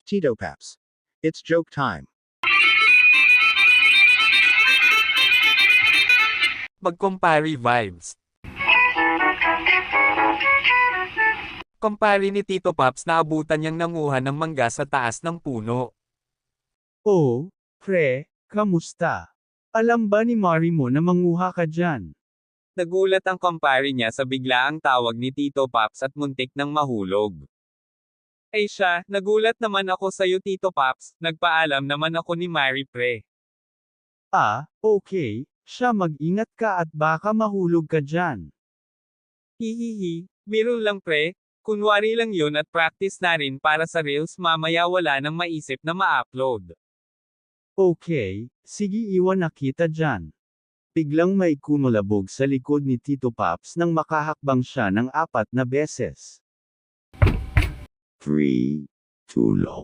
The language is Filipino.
Tito Paps. It's joke time. Mag-compare vibes. Kumpare ni Tito Paps na abutan niyang nanguha ng mangga sa taas ng puno. Oh, pre, kamusta? Alam ba ni Mari mo na manguha ka dyan? Nagulat ang kumpare niya sa biglaang tawag ni Tito Paps at muntik nang mahulog. Ay siya, nagulat naman ako sa'yo Tito Paps, nagpaalam naman ako ni Mari pre. Ah, okay, siya mag-ingat ka at baka mahulog ka dyan. Hihihi, biro lang pre, kunwari lang yun at practice na rin para sa reels mamaya wala nang maisip na ma-upload. Okay, sige iwan na kita dyan. Biglang may kumulabog sa likod ni Tito Paps nang makahakbang siya ng 4 na beses. 3, 2 long.